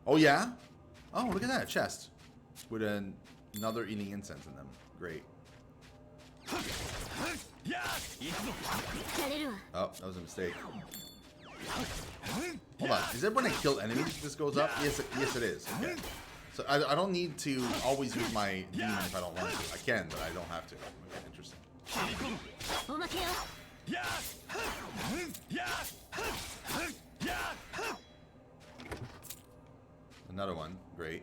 Oh, yeah? Oh, look at that. A chest. With another eating incense in them. Great. Oh, that was a mistake. Hold on. Is it when I kill enemies this goes up? Yes, it is. Okay. So I don't need to always use my demon if I don't want to. I can, but I don't have to. Okay, interesting. Another one. Great.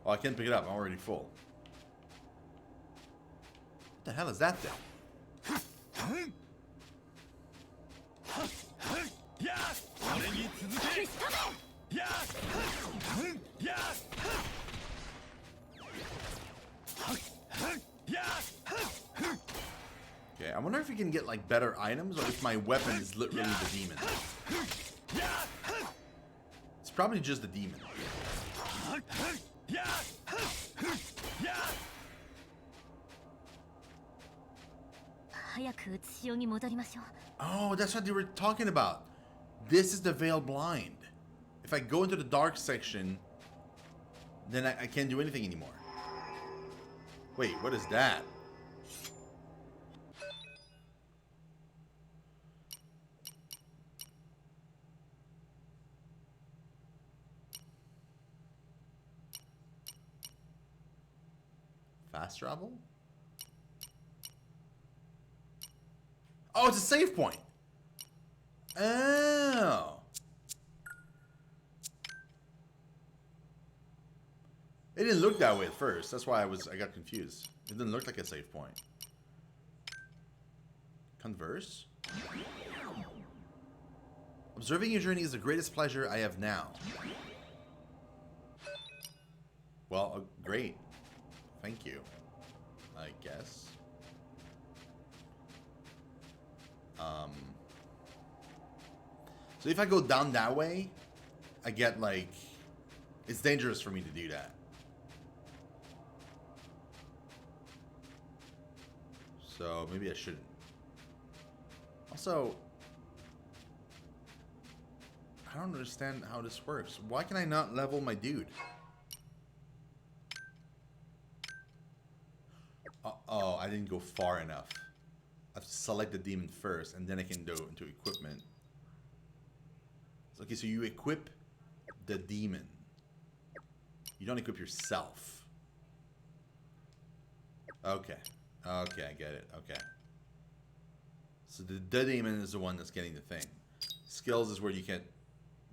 Oh, I can't pick it up. I'm already full. What the hell is that thing? Okay, I wonder if you can get like better items or if my weapon is literally the demon. It's probably just the demon. Oh, that's what they were talking about. This is the Veiled Blind. If I go into the dark section, then I can't do anything anymore. Wait, what is that? Fast travel? Oh, it's a save point. Oh. It didn't look that way at first. That's why I got confused. It didn't look like a save point. Converse? Observing your journey is the greatest pleasure I have now. Well, great. Thank you. I guess. So if I go down that way, I get like... It's dangerous for me to do that. So maybe I shouldn't. Also, I don't understand how this works. Why can I not level my dude? Oh, I didn't go far enough. I have to select the demon first, and then I can go into equipment. Okay, so you equip the demon. You don't equip yourself. Okay. Okay, I get it. Okay. So the demon is the one that's getting the thing. Skills is where you can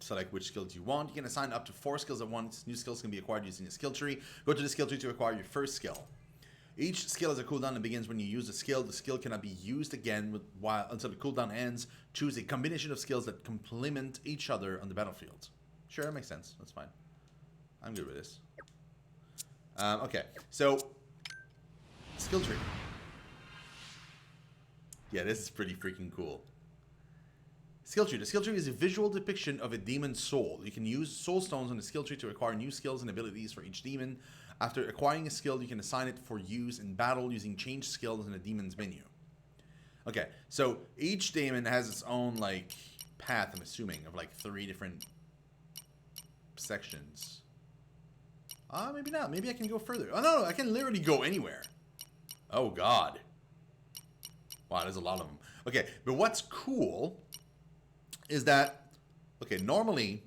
select which skills you want. You can assign up to 4 skills at once. New skills can be acquired using the skill tree. Go to the skill tree to acquire your first skill. Each skill has a cooldown that begins when you use the skill. The skill cannot be used again until the cooldown ends. Choose a combination of skills that complement each other on the battlefield. Sure, that makes sense. That's fine. I'm good with this. Okay, so skill tree. Yeah, this is pretty freaking cool. Skill tree. The skill tree is a visual depiction of a demon's soul. You can use soul stones on the skill tree to acquire new skills and abilities for each demon. After acquiring a skill, you can assign it for use in battle using change skills in the demon's menu. Okay, so each demon has its own like path, I'm assuming, of like 3 different sections. Maybe not. Maybe I can go further. Oh no, I can literally go anywhere. Oh god. Wow, there's a lot of them. Okay, but what's cool is that, okay, normally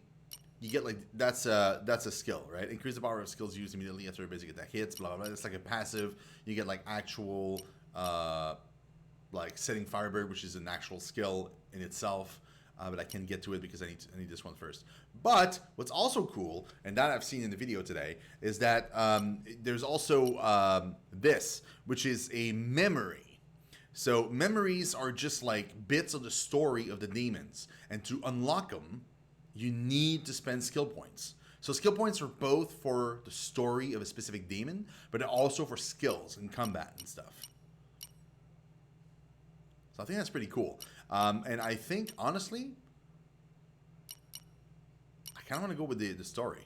you get like, that's a skill, right? Increase the power of skills used immediately after a basic attack hits, blah, blah, blah. It's like a passive. You get like actual, like setting Firebird, which is an actual skill in itself. But I can't get to it because I need this one first. But what's also cool, and that I've seen in the video today, is that there's also this, which is a memory. So memories are just like bits of the story of the demons. And to unlock them, you need to spend skill points. So skill points are both for the story of a specific demon, but also for skills and combat and stuff. So I think that's pretty cool. And I think, honestly, I kind of want to go with the story.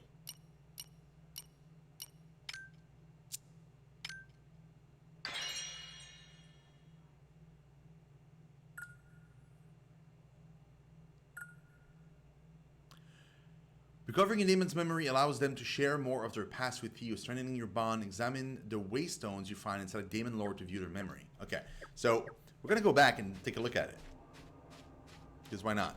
Recovering a demon's memory allows them to share more of their past with you, strengthening your bond. Examine the waystones you find inside a demon lore to view their memory. Okay, so we're gonna go back and take a look at it. Because why not?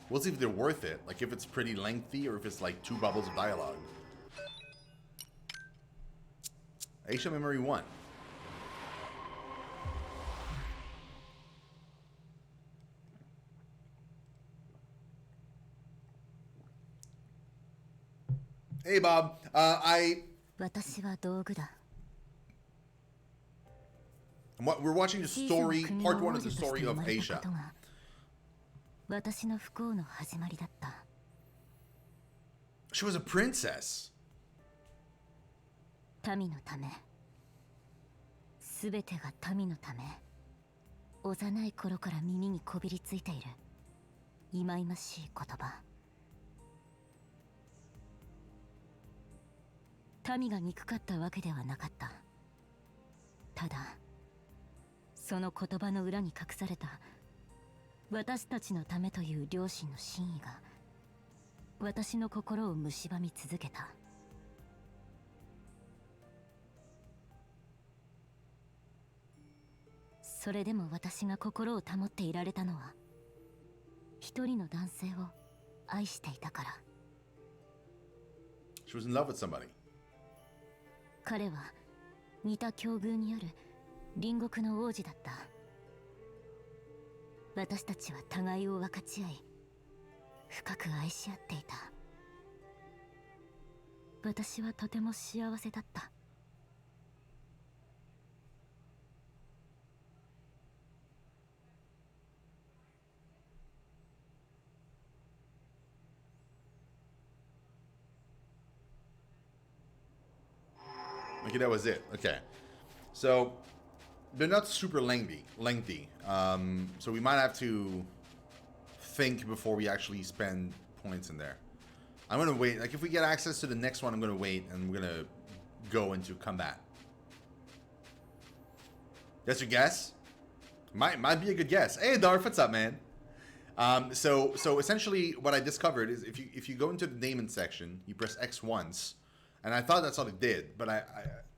We'll see if they're worth it. Like if it's pretty lengthy or if it's like 2 bubbles of dialogue. Asia Memory 1. Hey Bob, we're watching the story, part 1 of the story of Asia. She was a princess. 民のため、すべてが民のため。幼い頃から耳にこびりついている忌々しい言葉。民が憎かったわけではなかった。ただ、その言葉の裏に隠された私たちのためという両親の真意が私の心を蝕み続けた。それでも私が心を保っていられたのは一人の男性を愛していたから。 She was in love with somebody. 彼は似た境遇にある隣国の王子だった。私たちは互いを分かち合い深く愛し合っていた。私はとても幸せだった。Okay, that was it. Okay, so they're not super lengthy. So we might have to think before we actually spend points in there. I'm gonna wait. Like if we get access to the next one, I'm gonna wait and we're gonna go into combat. That's your guess? Might be a good guess. Hey Darth, what's up, man? So essentially what I discovered is if you go into the daemon section, you press X once. And I thought that's all it did, but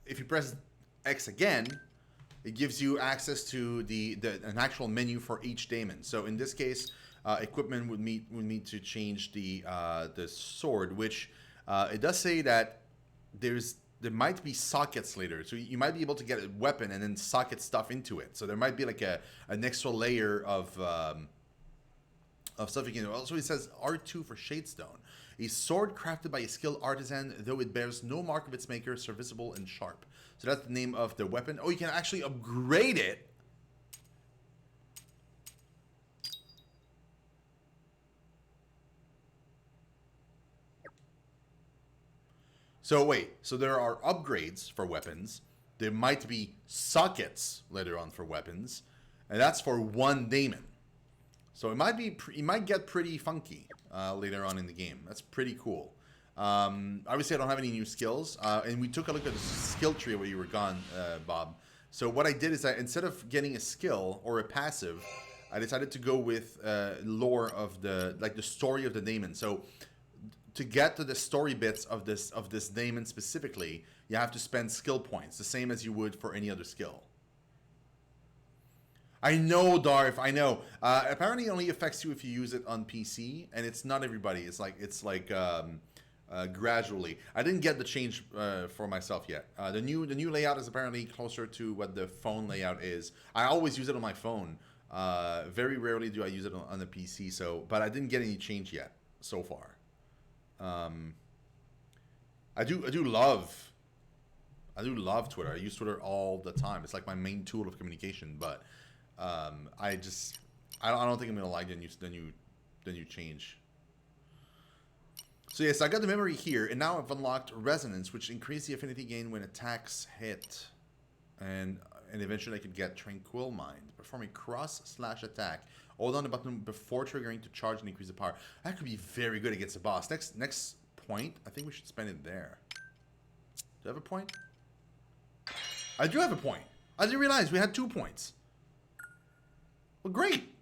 if you press X again, it gives you access to an actual menu for each daemon. So in this case, equipment would need to change the sword, which it does say that there might be sockets later. So you might be able to get a weapon and then socket stuff into it. So there might be like an extra layer of stuff you can do. Also, it says R2 for Shadestone. A sword crafted by a skilled artisan, though it bears no mark of its maker, serviceable and sharp. So that's the name of the weapon. Oh, you can actually upgrade it. So wait, so there are upgrades for weapons. There might be sockets later on for weapons, and that's for one daemon. So it might get pretty funky later on in the game. That's pretty cool. Obviously, I don't have any new skills, and we took a look at the skill tree where you were gone, Bob. So what I did is instead of getting a skill or a passive, I decided to go with lore of the story of the daemon. So to get to the story bits of this daemon specifically, you have to spend skill points, the same as you would for any other skill. I know, Darth. I know. Apparently, it only affects you if you use it on PC, and it's not everybody. It's like gradually. I didn't get the change for myself yet. The new layout is apparently closer to what the phone layout is. I always use it on my phone. Very rarely do I use it on the PC. But I didn't get any change yet so far. I do love Twitter. I use Twitter all the time. It's like my main tool of communication, but. I don't think I'm gonna like the new change. So yes, I got the memory here, and now I've unlocked Resonance, which increases the affinity gain when attacks hit, and eventually I could get Tranquil Mind. Perform a cross/attack. Hold on the button before triggering to charge and increase the power. That could be very good against the boss. Next point, I think we should spend it there. Do I have a point? I do have a point. I didn't realize we had 2 points. Well, great.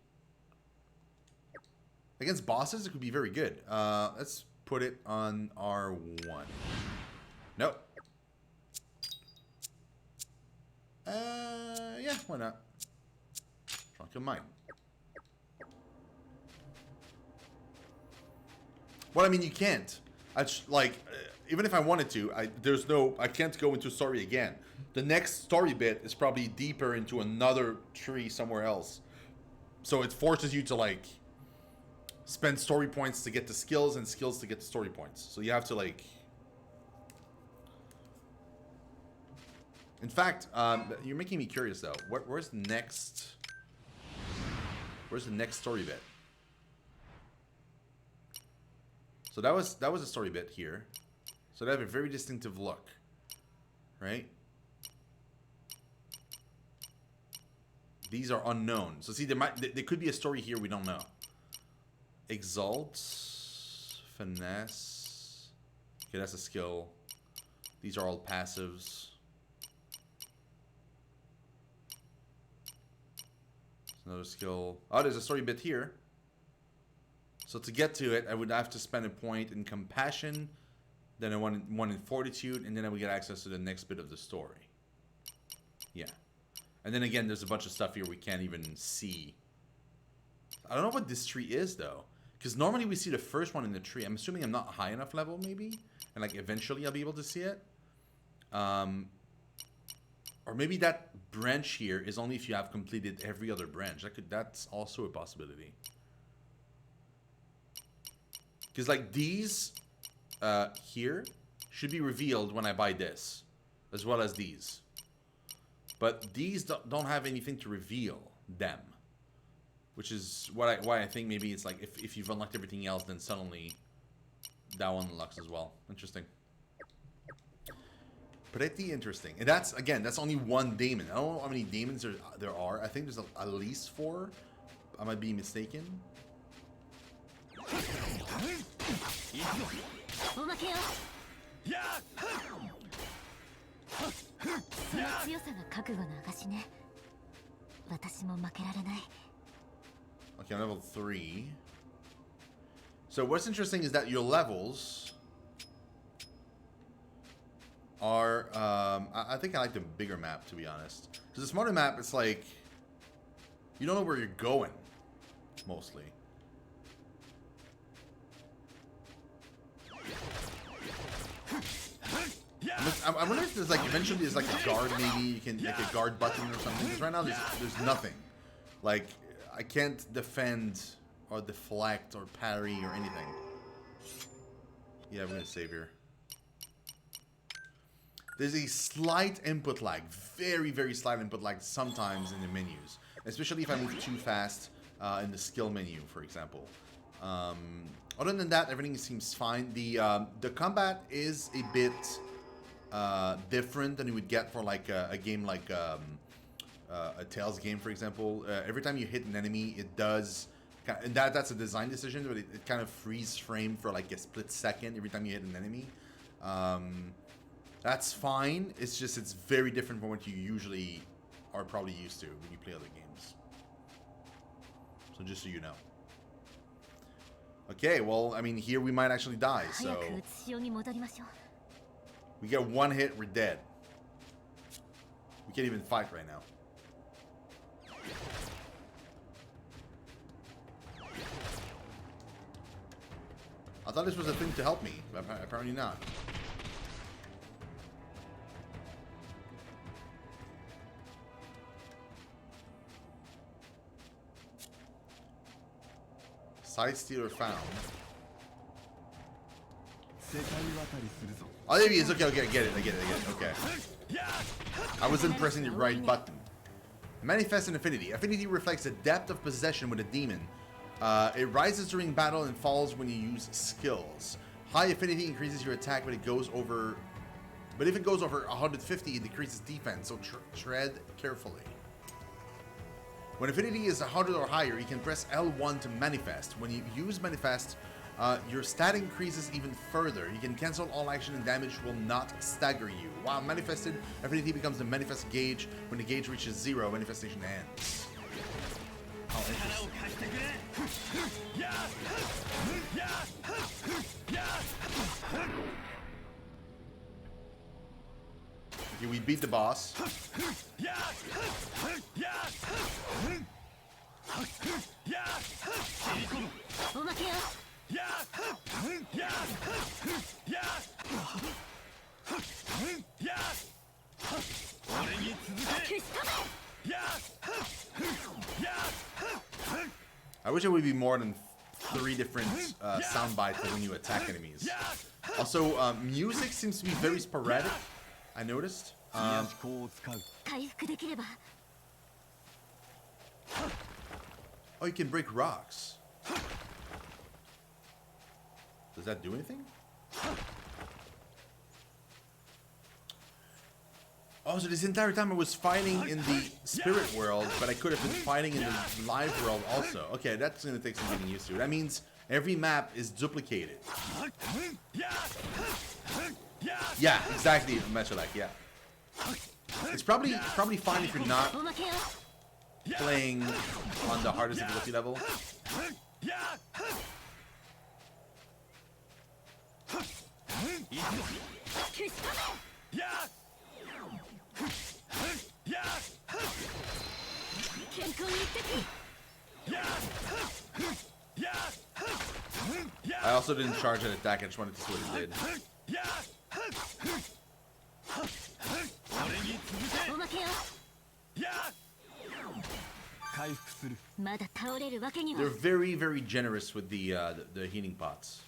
Against bosses, it could be very good. Let's put it on R1. Nope. Yeah, why not? Trunk of mine. Well, I mean, you can't. Even if I wanted to, I can't go into story again. The next story bit is probably deeper into another tree somewhere else. So it forces you to, like, spend story points to get the skills and skills to get the story points. So you have to, like... In fact, you're making me curious, though. Where's the next... Where's the next story bit? So that was a story bit here. So they have a very distinctive look, right? These are unknown. So see, there could be a story here we don't know. Exalt, finesse. Okay, that's a skill. These are all passives. Another skill. Oh, there's a story bit here. So to get to it, I would have to spend a point in compassion, then one in fortitude, and then I would get access to the next bit of the story. Yeah. And then again, there's a bunch of stuff here we can't even see. I don't know what this tree is, though. Because normally we see the first one in the tree. I'm assuming I'm not high enough level, maybe? And, like, eventually I'll be able to see it. Or maybe that branch here is only if you have completed every other branch. That's also a possibility. Because, like, these here should be revealed when I buy this. As well as these. But these don't have anything to reveal them. Which is why I think maybe it's like if you've unlocked everything else, then suddenly that one unlocks as well. Interesting. Pretty interesting. And that's, again, that's only one daemon. I don't know how many daemons there are. I think there's at least 4. I might be mistaken. Okay, I'm level 3. So what's interesting is that your levels are, I think I like the bigger map, to be honest. Because the smaller map, it's like, you don't know where you're going, mostly. I wonder if there's like, eventually there's like a guard, maybe you can, like a guard button or something. Because right now there's nothing. Like, I can't defend or deflect or parry or anything. Yeah, I'm gonna save here. There's a slight input lag, very, very slight input lag sometimes in the menus. Especially if I move too fast in the skill menu, for example. Other than that, everything seems fine. The combat is a bit different than you would get for like a game like a Tales game, for example. Every time you hit an enemy, it does... And that's a design decision, but it kind of freeze frame for like a split second every time you hit an enemy. That's fine. It's just, it's very different from what you usually are probably used to when you play other games. So just so you know. Okay, well, I mean, here we might actually die, so... We get one hit, we're dead. We can't even fight right now. I thought this was a thing to help me, but apparently not. Side stealer found. Oh, there he is. Okay, I get it. Okay. I wasn't pressing the right button. Manifest an affinity. Affinity reflects the depth of possession with a demon. It rises during battle and falls when you use skills. High affinity increases your attack, but if it goes over 150, it decreases defense. So tread carefully. When affinity is 100 or higher, you can press L1 to manifest. When you use manifest, Your stat increases even further. You can cancel all action and damage will not stagger you. While manifested, affinity becomes the manifest gauge. When the gauge reaches 0, manifestation ends. Oh, interesting. Okay, we beat the boss. I wish it would be more than 3 different sound bites for when you attack enemies. Also, music seems to be very sporadic. I noticed. Oh, you can break rocks. Does that do anything? Oh, so this entire time I was fighting in the spirit world, but I could have been fighting in the live world also. Okay, that's gonna take some getting used to. That means every map is duplicated. Yeah, exactly, Metchalek, yeah. It's probably fine if you're not playing on the hardest difficulty level. I also didn't charge an attack, I just wanted to see what it did. They're very, very generous with the healing pots.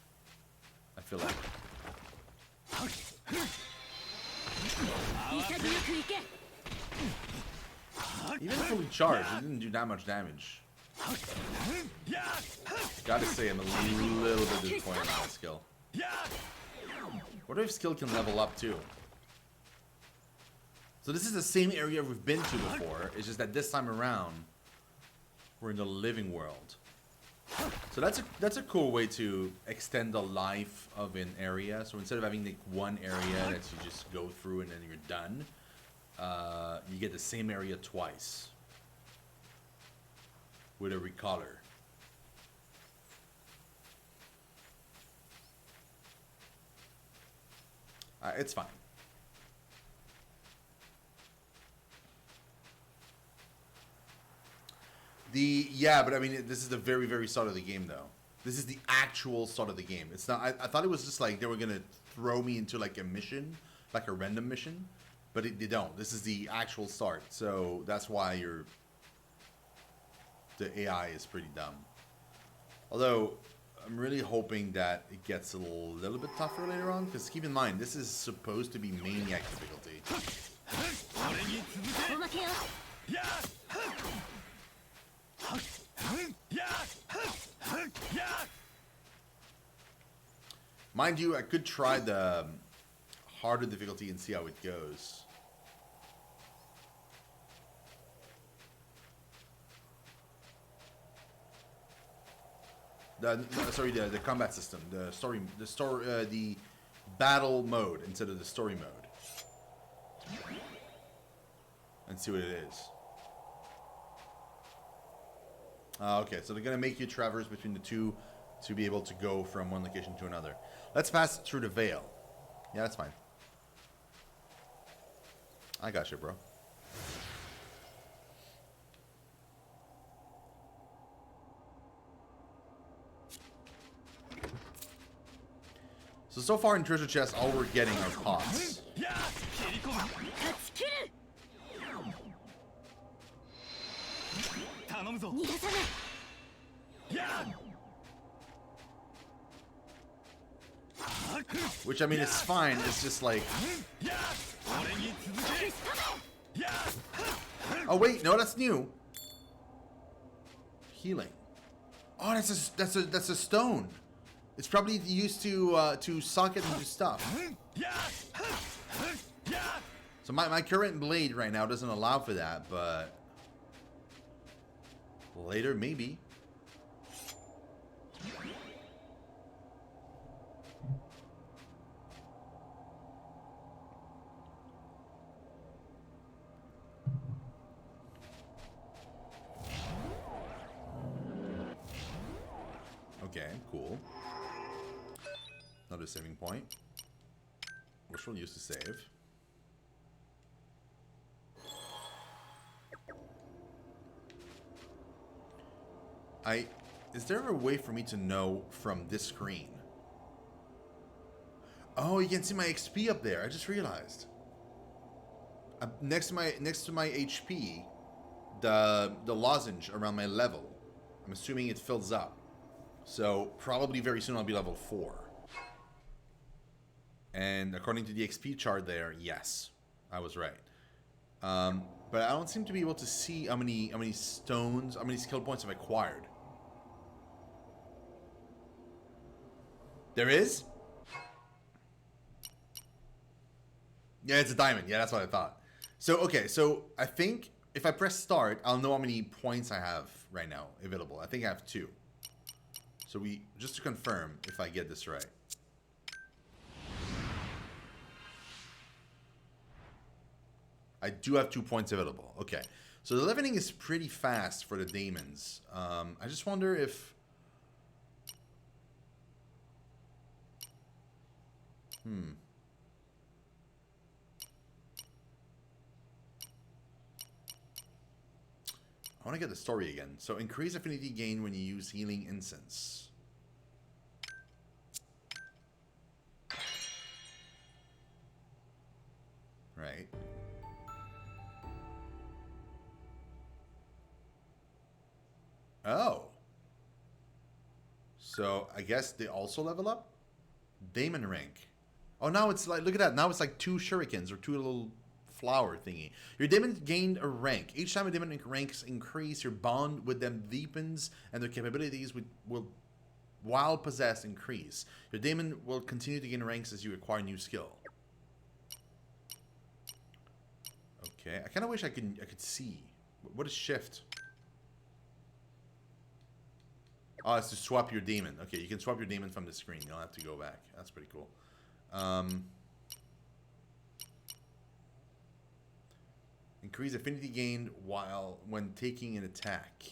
I feel like. Even fully charged, it didn't do that much damage. Gotta say, I'm a little bit disappointed on that skill. What if skill can level up too? So this is the same area we've been to before. It's just that this time around, we're in the living world. So that's a cool way to extend the life of an area. So instead of having like one area that you just go through and then you're done, you get the same area twice with a recolor. It's fine. But I mean, this is the very, very start of the game, though. This is the actual start of the game. It's not. I thought it was just like they were gonna throw me into like a mission, like a random mission, but they don't. This is the actual start, so that's why the AI is pretty dumb. Although I'm really hoping that it gets a little bit tougher later on, because keep in mind this is supposed to be Maniac Difficulty. Mind you, I could try the harder difficulty and see how it goes. The combat system, the battle mode instead of the story mode, and see what it is. Okay, so they're gonna make you traverse between the two to be able to go from one location to another. Let's pass through the veil. Yeah, that's fine. I got you, bro. So far in treasure chest, all we're getting are pots. Which, I mean, it's fine. It's just like... Oh, wait. No, that's new. Healing. Oh, that's a stone. It's probably used to sock it into stuff. So my current blade right now doesn't allow for that, but... Later, maybe. Okay, cool. Another saving point, which we'll use to save. Is there a way for me to know from this screen? Oh, you can see my XP up there. I just realized. Next to my HP, the lozenge around my level. I'm assuming it fills up. So probably very soon I'll be level 4. And according to the XP chart there, yes, I was right. But I don't seem to be able to see how many stones, how many skill points I've acquired. There is? Yeah, it's a diamond. Yeah, that's what I thought. So, okay, so I think if I press start, I'll know how many points I have right now available. I think I have 2. So just to confirm if I get this right. I do have 2 points available. Okay. So the leveling is pretty fast for the daemons. I just wonder if... I want to get the story again. So increase affinity gain when you use healing incense. Right. Oh. So I guess they also level up? Daemon rank. Oh, now it's like, look at that. Now it's like 2 shurikens or 2 little flower thingy. Your daemon gained a rank. Each time a daemon ranks increase, your bond with them deepens and their capabilities will, while possessed, increase. Your daemon will continue to gain ranks as you acquire new skill. Okay, I kind of wish I could see. What is shift? Oh, it's to swap your daemon. Okay, you can swap your daemon from the screen. You don't have to go back. That's pretty cool. Increase affinity gained when taking an attack.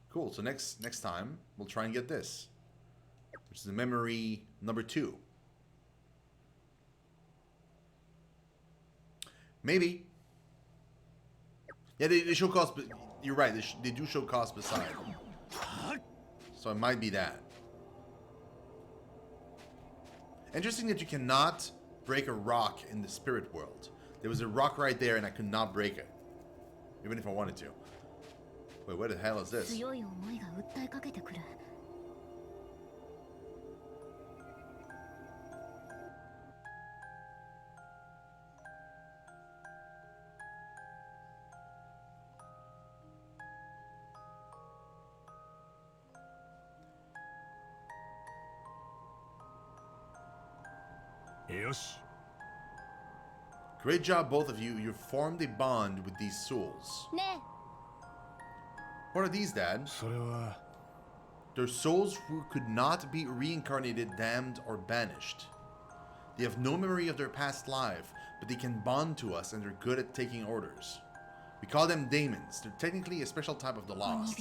Cool. So next time we'll try and get this, which is the memory number 2. Maybe. Yeah, they show cost, but you're right. They do show cost beside. So it might be that. Interesting that you cannot break a rock in the spirit world. There was a rock right there, and I could not break it, even if I wanted to. Wait, what the hell is this? Great job, both of you. You've formed a bond with these souls. What are these, Dad? They're souls who could not be reincarnated, damned, or banished. They have no memory of their past life, but they can bond to us and they're good at taking orders. We call them daemons. They're technically a special type of the lost.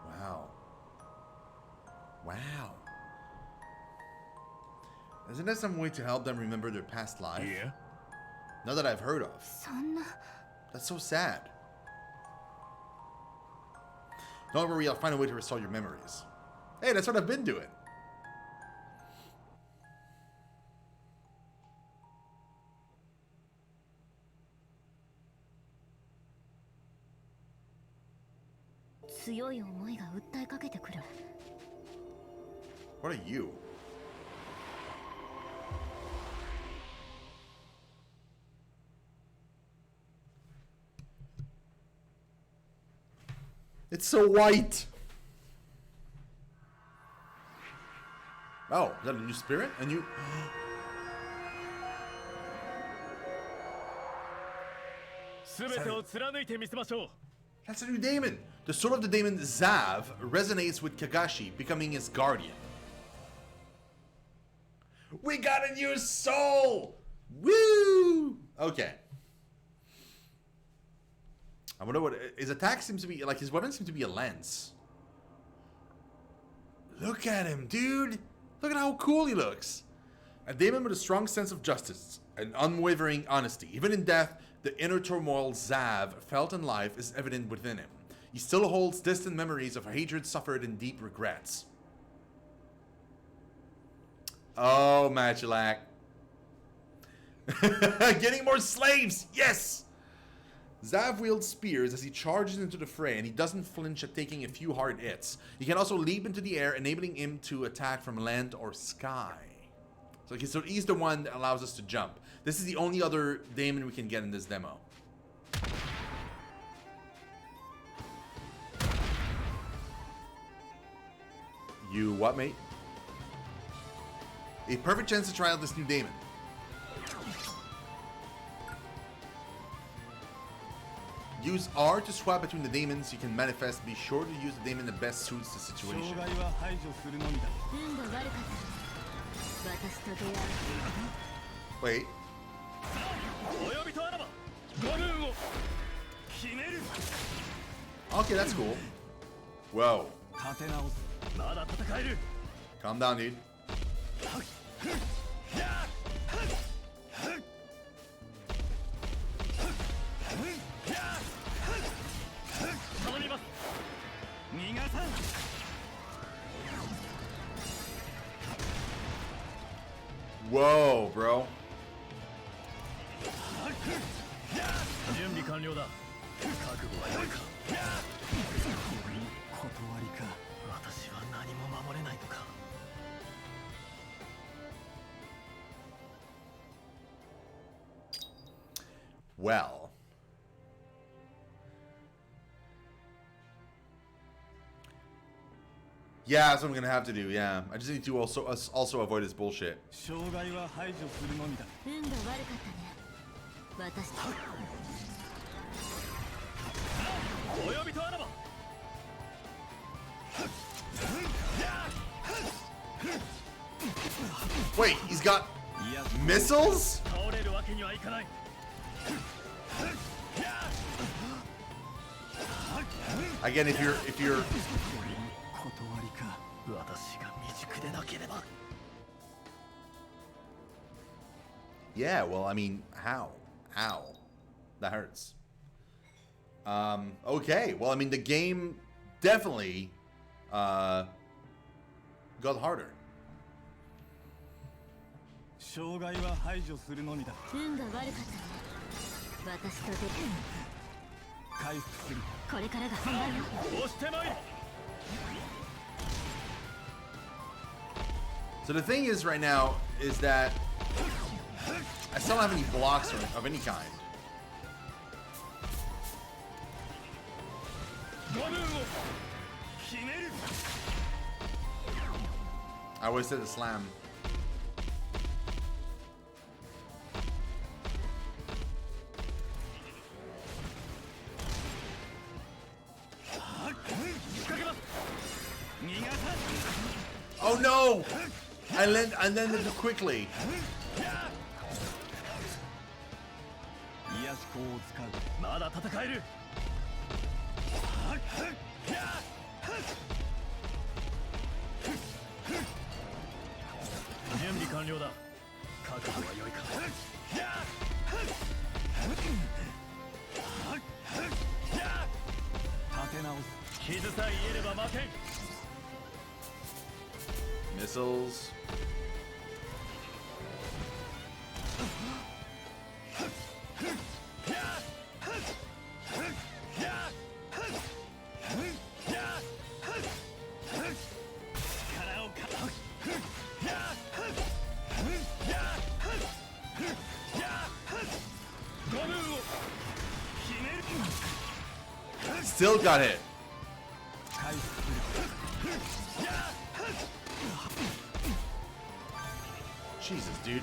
Wow. Wow. Isn't there some way to help them remember their past life? Yeah. Not that I've heard of. That's so sad. Don't worry, I'll find a way to restore your memories. Hey, that's what I've been doing. What are you? It's so white. Oh, is that a new spirit? A new... That's a new daemon. The soul of the daemon Zav resonates with Kagashi, becoming his guardian. We got a new soul! Woo! Okay. I wonder what his attack seems to be like. His weapon seems to be a lance. Look at him, dude. Look at how cool he looks. A demon with a strong sense of justice and unwavering honesty. Even in death, the inner turmoil Zav felt in life is evident within him. He still holds distant memories of hatred suffered and deep regrets. Oh, Matchalak. Getting more slaves! Yes! Zav wields spears as he charges into the fray, and he doesn't flinch at taking a few hard hits. He can also leap into the air, enabling him to attack from land or sky. So he's the one that allows us to jump. This is the only other daemon we can get in this demo. You what, mate? A perfect chance to try out this new daemon. Use R to swap between the daemons you can manifest. Be sure to use the daemon that best suits the situation. Wait. Okay, that's cool. Whoa. Calm down, dude. Whoa, bro. Well. Yeah, that's what I'm gonna have to do, yeah. I just need to also avoid this bullshit. Wait, he's got missiles? Again, if you're yeah, well, I mean, how? That hurts. Okay, well, I mean, the game definitely got harder. So the thing is right now is that I still don't have any blocks of any kind. I always said a slam. Oh no! I landed too quickly. Missiles. Still got hit. Jesus, dude.